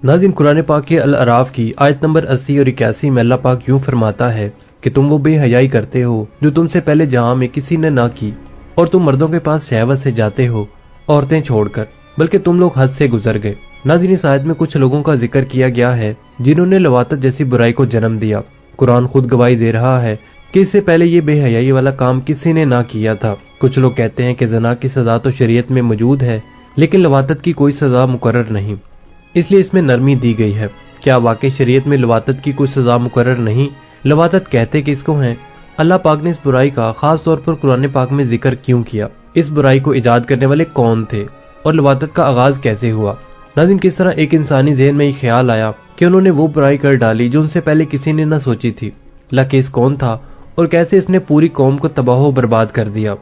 नाज़रीन, कुरान पाक के अल-अराफ की आयत नंबर 80 और 81 में अल्लाह पाक यूं फरमाता है कि तुम वो बेहयाई करते हो जो तुमसे पहले जहां में किसी ने ना की, और तुम मर्दों के पास शहवत से जाते हो औरतें छोड़कर, बल्कि तुम लोग हद से गुजर गए। नाज़रीन, इस आयत में कुछ लोगों का जिक्र किया गया है जिन्होंने लवातत जैसी बुराई को जन्म दिया। कुरान खुद गवाही दे रहा है कि इससे पहले ये बेहयाई वाला काम किसी ने ना किया था। कुछ लोग कहते हैं कि ज़ना की सजा तो शरीयत में मौजूद है, लेकिन लवातत की कोई सजा मुकर्रर नहीं, इसलिए इसमें नरमी दी गई है। क्या वाकई शरीयत में लवातत की कोई सजा मुकर्रर नहीं? लवातत कहते किसको हैं? अल्लाह पाक ने इस बुराई का खास तौर पर कुरान पाक में जिक्र क्यों किया? इस बुराई को इजाद करने वाले कौन थे और लवातत का आगाज कैसे हुआ? नाज़रीन, किस तरह एक इंसानी ज़हन में ये ख्याल आया कि उन्होंने वो बुराई कर डाली जो उनसे पहले किसी ने न सोची थी? लकीस कौन था और कैसे इसने पूरी कौम को तबाह व बर्बाद कर दिया?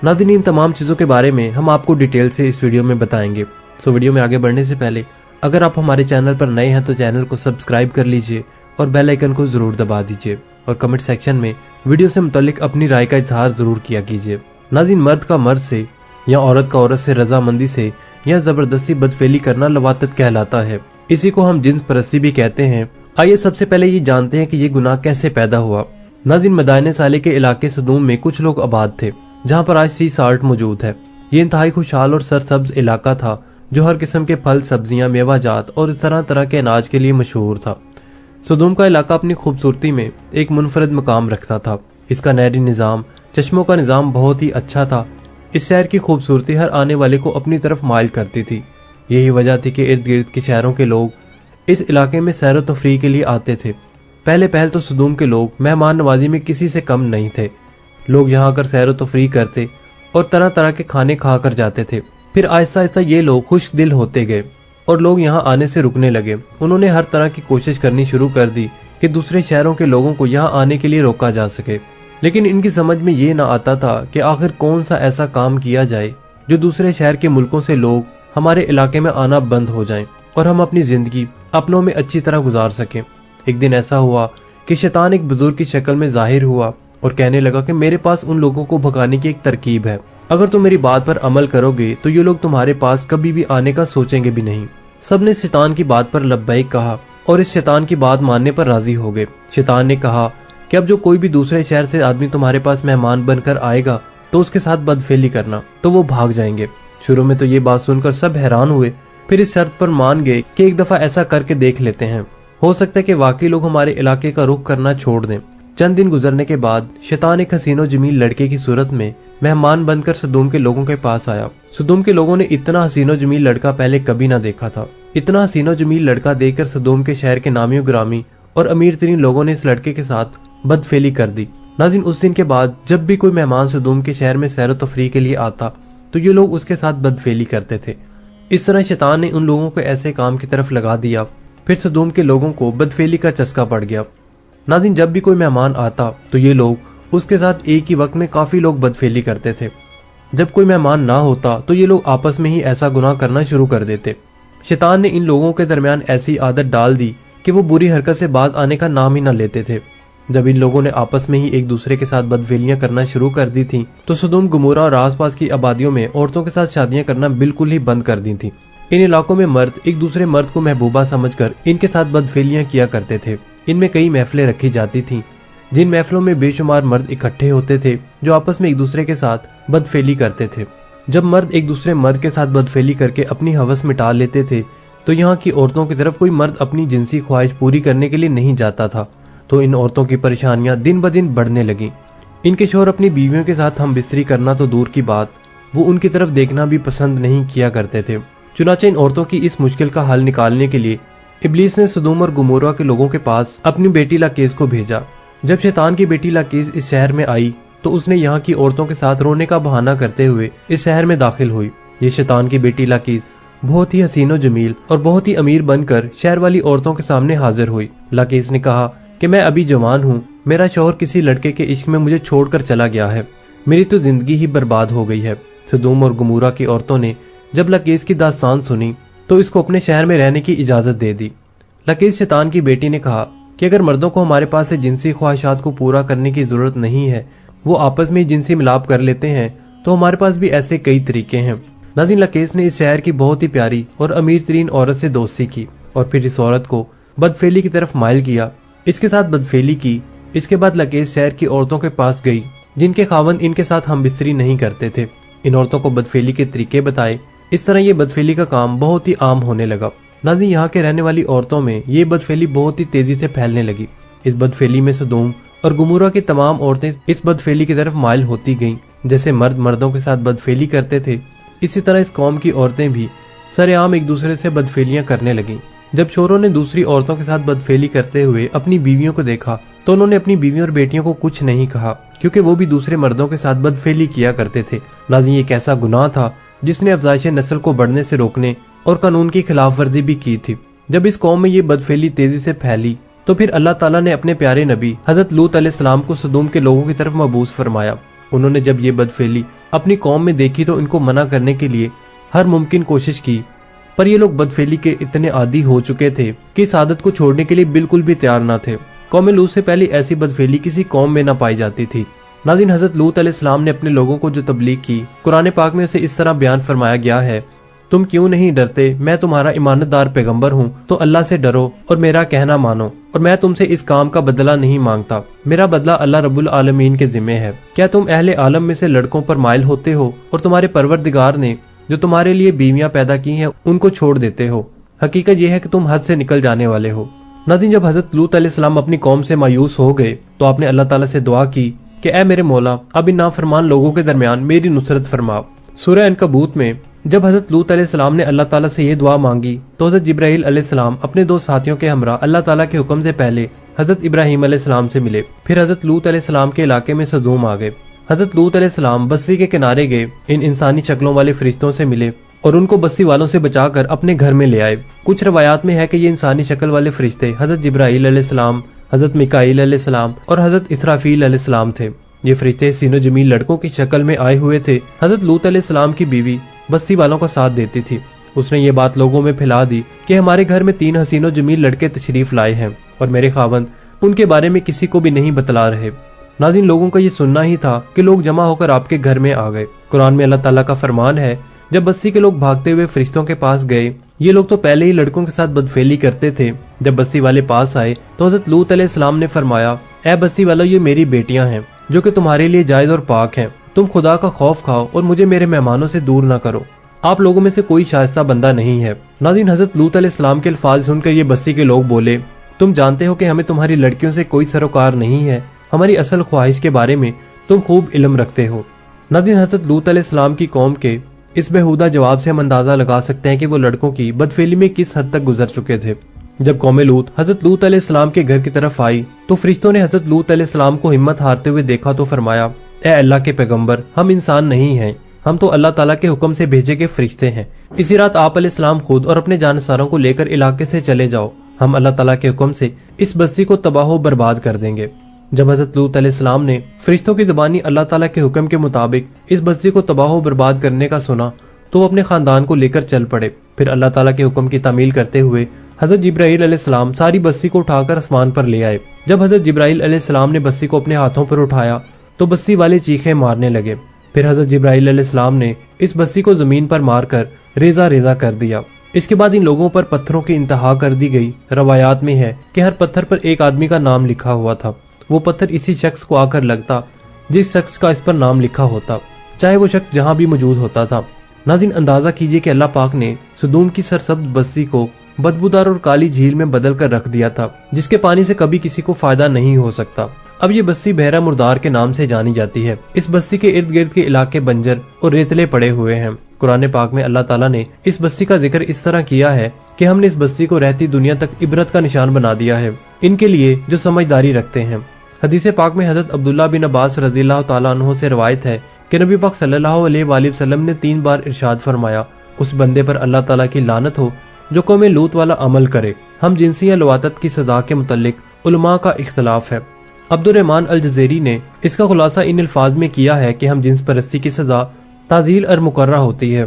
नाज़रीन, इन तमाम चीज़ों के बारे में हम आपको डिटेल से इस वीडियो में बताएंगे। सो वीडियो में आगे बढ़ने से पहले अगर आप हमारे चैनल पर नए हैं तो चैनल को सब्सक्राइब कर लीजिए और बेल आइकन को जरूर दबा दीजिए, और कमेंट सेक्शन में वीडियो से मुतालिक अपनी राय का इजहार जरूर किया कीजिए। नाज़रीन, मर्द का मर्द से या औरत का औरत से रजामंदी से या जबरदस्ती बदफेली करना लवातत कहलाता है। इसी को हम जिन्स परस्ती भी कहते हैं। आइए सबसे पहले ये जानते हैं कि ये गुनाह कैसे पैदा हुआ। नाज़रीन, मदाइन साले के इलाके सदूम में कुछ लोग आबाद थे जहाँ पर आज सी साल्ट मौजूद है। ये इंतहाई खुशहाल और सरसब्ज इलाका था जो हर किस्म के फल, सब्जियां, मेवाजात और इस तरह तरह के अनाज के लिए मशहूर था। सदूम का इलाका अपनी खूबसूरती में एक मुनफरद मकाम रखता था। इसका नहरी निज़ाम, चश्मों का निज़ाम बहुत ही अच्छा था। इस शहर की खूबसूरती हर आने वाले को अपनी तरफ माइल करती थी। यही वजह थी कि इर्द गिर्द के शहरों के लोग इस इलाके में सैर व तफरीह के लिए आते थे। पहले तो सदूम के लोग मेहमान नवाजी में किसी से कम नहीं थे। लोग यहाँ आकर सैर व तफरीह करते और तरह तरह के खाने खा कर जाते थे। फिर आहिस्ता आहिस्ता ये लोग खुश दिल होते गए और लोग यहाँ आने से रुकने लगे। उन्होंने हर तरह की कोशिश करनी शुरू कर दी कि दूसरे शहरों के लोगों को यहाँ आने के लिए रोका जा सके, लेकिन इनकी समझ में ये ना आता था कि आखिर कौन सा ऐसा काम किया जाए जो दूसरे शहर के मुल्कों से लोग हमारे इलाके में आना बंद हो जाएं और हम अपनी जिंदगी अपनों में अच्छी तरह गुजार सकें। एक दिन ऐसा हुआ कि शैतान एक बुजुर्ग की शक्ल में जाहिर हुआ और कहने लगा कि मेरे पास उन लोगों को भगाने की एक तरकीब है। अगर तुम मेरी बात पर अमल करोगे तो ये लोग तुम्हारे पास कभी भी आने का सोचेंगे भी नहीं। सबने शैतान की बात पर लब्बैक कहा और इस शैतान की बात मानने पर राजी हो गए। शैतान ने कहा कि अब जो कोई भी दूसरे शहर से आदमी तुम्हारे पास मेहमान बनकर आएगा तो उसके साथ बदफेली करना, तो वो भाग जाएंगे। शुरू में तो ये बात सुनकर सब हैरान हुए, फिर इस शर्त पर मान गए कि एक दफा ऐसा करके देख लेते हैं, हो सकता है कि वाकई लोग हमारे इलाके का रुख करना छोड़ दें। चंद दिन गुजरने के बाद शैतान एक हसीनो जमील लड़के की सूरत में मेहमान बनकर सदूम के लोगों के पास आया। सदूम के लोगों ने इतना हसीनो जमील लड़का पहले कभी ना देखा था। इतना हसीनो जमील लड़का देखकर सदूम के शहर के नामी ग्रामी और अमीर तरीन लोगों ने इस लड़के के साथ बदफेली कर दी। नाज़रीन, उस दिन के बाद जब भी कोई मेहमान सदूम के शहर में सैर तफरीह के लिए आता तो ये लोग उसके साथ बदफेली करते थे। इस तरह शैतान ने उन लोगों को ऐसे काम की तरफ लगा दिया। फिर सदूम के लोगों को बदफेली का चस्का पड़ गया। नाज़रीन, जब भी कोई मेहमान आता तो ये लोग उसके साथ एक ही वक्त में काफी लोग बदफेली करते थे। जब कोई मेहमान ना होता तो ये लोग आपस में ही ऐसा गुनाह करना शुरू कर देते। शैतान ने इन लोगों के दरमियान ऐसी आदत डाल दी कि वो बुरी हरकत से बाज आने का नाम ही न लेते थे। जब इन लोगों ने आपस में ही एक दूसरे के साथ बदफेलियां करना शुरू कर दी थी तो सदूम, गुमोरा और आसपास की आबादियों में औरतों के साथ शादियां करना बिल्कुल ही बंद कर दी थी। इन इलाकों में मर्द एक दूसरे मर्द को महबूबा समझकर इनके साथ बदफेलियां किया करते थे। इनमें कई महफिलें रखी जाती थीं, जिन महफिलों में बेशुमार मर्द इकट्ठे होते थे जो आपस में एक दूसरे के साथ बदफेली करते थे। जब मर्द एक दूसरे मर्द के साथ बदफेली करके अपनी हवस मिटा लेते थे तो यहाँ की औरतों की तरफ कोई मर्द अपनी जिनसी ख्वाहिश पूरी करने के लिए नहीं जाता था, तो इन औरतों की परेशानियां दिन ब दिन बढ़ने लगी। इनके शौहर अपनी बीवियों के साथ हम बिस्तरी करना तो दूर की बात, वो उनकी तरफ देखना भी पसंद नहीं किया करते थे। चुनाचे इन औरतों की इस मुश्किल का हल निकालने के लिए इब्लीस ने सदूम और गुमोरा के लोगों के पास अपनी बेटी लाकीस को भेजा। जब शैतान की बेटी लाकीस इस शहर में आई तो उसने यहाँ की औरतों के साथ रोने का बहाना करते हुए इस शहर में दाखिल हुई। ये शैतान की बेटी लाकीस बहुत ही हसीनो जमील और बहुत ही अमीर बनकर शहर वाली औरतों के सामने हाजिर हुई। लाकीस ने कहा कि मैं अभी जवान हूँ, मेरा शौहर किसी लड़के के इश्क में मुझे छोड़कर चला गया है, मेरी तो जिंदगी ही बर्बाद हो गई है। सदूम और गुमोरा की औरतों ने जब लाकीस की दास्तान सुनी तो इसको अपने शहर में रहने की इजाजत दे दी। लाकीस शैतान की बेटी ने कहा कि अगर मर्दों को हमारे पास से जिनसी ख्वाहिशात को पूरा करने की जरूरत नहीं है, वो आपस में जिनसी मिलाप कर लेते हैं, तो हमारे पास भी ऐसे कई तरीके हैं। नाज़रीन, लाकीस ने इस शहर की बहुत ही प्यारी और अमीर तरीन औरत से दोस्ती की और फिर इस औरत को बदफेली की तरफ माइल किया। इसके साथ बदफेली की। इसके बाद लकेज शहर की औरतों के पास गई जिनके खावंद इनके साथ हम बिस्तरी नहीं करते थे। इन औरतों को बदफेली के तरीके बताए। इस तरह ये बदफेली का काम बहुत ही आम होने लगा। नाज़रीन, यहाँ के रहने वाली औरतों में ये बदफेली बहुत ही तेजी से फैलने लगी। इस बदफेली में सदूम और गुमूरा की तमाम औरतें इस बदफेली की तरफ माइल होती गईं। जैसे मर्द मर्दों के साथ बदफेली करते थे, इसी तरह इस कौम की औरतें भी सरेआम एक दूसरे से बदफेलियां करने लगीं। जब शोहरों ने दूसरी औरतों के साथ बदफेली करते हुए अपनी बीवियों को देखा तो उन्होंने अपनी बीवियों और बेटियों को कुछ नहीं कहा, क्योंकि वो भी दूसरे मर्दों के साथ बदफेली किया करते थे। नाज़रीन, ये एक ऐसा गुनाह था जिसने अफजाइश नस्ल को बढ़ने से रोकने और कानून की खिलाफ वर्जी भी की थी। जब इस कौम में ये बदफेली तेजी से फैली तो फिर अल्लाह ताला ने अपने प्यारे नबी हजरत लूत अलैहिस्सलाम को सदूम के लोगों की तरफ मबूस फरमाया। उन्होंने जब ये बदफेली अपनी कौम में देखी तो इनको मना करने के लिए हर मुमकिन कोशिश की, पर ये लोग बदफेली के इतने आदी हो चुके थे कि इस आदत को छोड़ने के लिए बिल्कुल भी तैयार न थे। कौम लूत से पहले ऐसी बदफेली किसी कौम में न पाई जाती थी। नाज़रीन, हजरत लूत अलैहिस्सलाम ने अपने लोगों को जो तबलीग की, कुरान पाक में उसे इस तरह बयान फरमाया गया है, तुम क्यों नहीं डरते? मैं तुम्हारा ईमानदार पैगंबर हूँ, तो अल्लाह से डरो और मेरा कहना मानो, और मैं तुमसे इस काम का बदला नहीं मांगता। मेरा बदला अल्लाह रब्बुल आलमीन के जिम्मे है। क्या तुम अहले आलम में से लड़कों पर माइल होते हो और तुम्हारे परवरदिगार ने जो तुम्हारे लिए बीवियां पैदा की हैं उनको छोड़ देते हो? हकीकत यह है कि तुम हद से निकल जाने वाले हो। नाज़रीन, जब हजरत लूत अलैहिस्सलाम अपनी कौम से मायूस हो गए तो आपने अल्लाह ताला से दुआ की कि ऐ मेरे मौला, अब इन नाफरमान लोगों के दरमियान मेरी नुसरत फरमा। सूरह अनकबूत में जब हजरत लूत अलैहिस्सलाम ने अल्लाह ताला से ये दुआ मांगी तो हजरत जिब्राइल अलैहिस्सलाम अपने दो साथियों के हमरा अल्लाह ताला के हुक्म से पहले हजरत इब्राहिम अलैहिस्सलाम से मिले। फिर हजरत लूत अलैहिस्सलाम के इलाके में सदूम आ गए। हजरत लूत अलैहिस्सलाम बस्ती के किनारे गए, इन इंसानी शक्लों वाले फरिश्तों से मिले और उनको बस्ती वालों से बचाकर अपने घर में ले आए। कुछ रवायात में है कि ये इंसानी शक्ल वाले फरिश्ते हजरत जिब्राइल अलैहिस्सलाम, हजरत मिकाईल अलैहिस्सलाम और हजरत इसराफील अलैहिस्सलाम थे। ये फरिश्ते सीनो जमील लड़कों की शक्ल में आए हुए थे। हजरत लूत अलैहिस्सलाम की बीवी बस्ती वालों का साथ देती थी। उसने ये बात लोगों में फैला दी कि हमारे घर में 3 हसीनो जमील लड़के तशरीफ लाए हैं और मेरे खावंद उनके बारे में किसी को भी नहीं बतला रहे। नाज़रीन, लोगों का ये सुनना ही था कि लोग जमा होकर आपके घर में आ गए। कुरान में अल्लाह ताला का फरमान है, जब बस्ती के लोग भागते हुए फरिश्तों के पास गए, ये लोग तो पहले ही लड़कों के साथ बदफेली करते थे। जब बस्ती वाले पास आए तो हजरत लूत अलैहिस्सलाम ने फरमाया, ऐ बस्ती वालों, ये मेरी बेटियां हैं जो कि तुम्हारे लिए जायज और पाक हैं। तुम खुदा का खौफ खाओ और मुझे मेरे मेहमानों से दूर न करो। आप लोगों में से कोई शाइस्ता बंदा नहीं है। नाज़रीन, हजरत लूत अलैहिस्सलाम के अल्फाज सुनकर ये बस्ती के लोग बोले, तुम जानते हो कि हमें तुम्हारी लड़कियों से कोई सरोकार नहीं है। हमारी असल ख्वाहिश के बारे में तुम खूब इल्म रखते हो। नाज़रीन, हजरत लूत अलैहिस्सलाम की कौम के इस बेहुदा जवाब से हम अंदाजा लगा सकते हैं कि वो लड़कों की बदफेली में किस हद तक गुजर चुके थे। जब कौम लूत हजरत लूत अलैहिस्सलाम के घर की तरफ आई तो फरिश्तों ने हजरत लूत अलैहिस्सलाम को हिम्मत हारते हुए देखा तो फरमाया, ए अल्लाह के पैगंबर, हम इंसान नहीं हैं, हम तो अल्लाह ताला के हुक्म से भेजे गए फरिश्ते हैं। इसी रात आप अलैहिस्सलाम खुद और अपने जानसारों को लेकर इलाके से चले जाओ। हम अल्लाह ताला के हुक्म से इस बस्ती को तबाह बर्बाद कर देंगे। जब हजरत लूत अलैहिस्सलाम ने फरिश्तों की ज़बानी अल्लाह ताला के हुक्म के मुताबिक इस बस्ती को तबाह बर्बाद करने का सुना तो वो अपने खानदान को लेकर चल पड़े। फिर अल्लाह ताला के हुक्म की तामील करते हुए हजरत जिब्राइल अलैहिस्सलाम सारी बस्ती को उठाकर आसमान पर ले आए। जब हजरत जिब्राइल अलैहिस्सलाम ने बस्ती को अपने हाथों पर उठाया तो बस्ती वाले चीखें मारने लगे। फिर हजरत जिब्राइल अलैहिस्सलाम ने इस बस्ती को जमीन पर मारकर रेजा रेजा कर दिया। इसके बाद इन लोगों पर पत्थरों की इंतहा कर दी गई। रवायात में है कि हर पत्थर पर एक आदमी का नाम लिखा हुआ था। वो पत्थर इसी शख्स को आकर लगता जिस शख्स का इस पर नाम लिखा होता, चाहे वो शख्स जहाँ भी मौजूद होता था। नाज़रीन, अंदाजा कीजिए कि अल्लाह पाक ने सदूम की सरसब्ज बस्ती को बदबूदार और काली झील में बदल कर रख दिया था, जिसके पानी से कभी किसी को फायदा नहीं हो सकता। अब ये बस्ती बहरा मुर्दार के नाम से जानी जाती है। इस बस्ती के इर्द गिर्द के इलाके बंजर और रेतले पड़े हुए हैं। कुरान पाक में अल्लाह ताला ने इस बस्ती का जिक्र इस तरह किया है कि हमने इस बस्ती को रहती दुनिया तक इबरत का निशान बना दिया है, इनके लिए जो समझदारी रखते हैं। हदीस पाक में हजरत अब्दुल्ला बिन अब्बास रज़ियल्लाहु ताला अन्हु से रवायत है कि नबी पाक सल्लल्लाहु अलैहि वसल्लम ने 3 बार इरशाद फरमाया, उस बंदे पर अल्लाह ताला की लानत हो जो कौम लूत वाला अमल करे। हम जिनसी या लवातत की सजा के मुतल्लिक उलमा का इख्तलाफ है। अब्दुर्रहमान अल जज़ेरी ने इसका खुलासा इन अल्फाज में किया है कि हम जिन्स परस्ती की सजा ताज़ील और मुकर्रा होती है।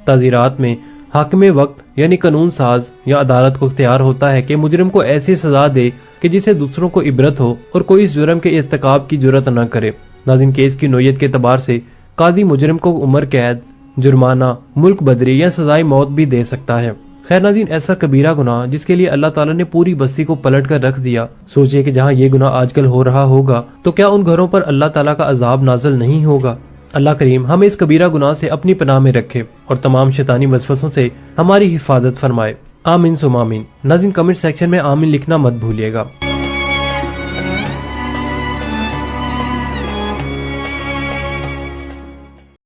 ताज़ीरात में हाकिम वक्त यानी कानून साज या अदालत को इख्तियार होता है कि मुजरिम को ऐसी सजा दे कि जिसे दूसरों को इबरत हो और कोई इस जुर्म के इर्तिकाब की जुर्रत न करे। नाज़रीन, केस की नोयत के एतबार से काजी मुजरिम को उम्र कैद, जुर्माना, मुल्क बदरी या सजाए मौत भी दे सकता है। خیر ناظرین، ایسا کبیرہ گناہ جس کے لیے اللہ تعالیٰ نے پوری بستی کو پلٹ کر رکھ دیا، سوچئے کہ جہاں یہ گناہ آج کل ہو رہا ہوگا تو کیا ان گھروں پر اللہ تعالیٰ کا عذاب نازل نہیں ہوگا؟ اللہ کریم ہمیں اس کبیرہ گناہ سے اپنی پناہ میں رکھے اور تمام شیطانی وسوسوں سے ہماری حفاظت فرمائے، آمین ثم آمین۔ ناظرین، کمنٹ سیکشن میں آمین لکھنا مت بھولیے گا۔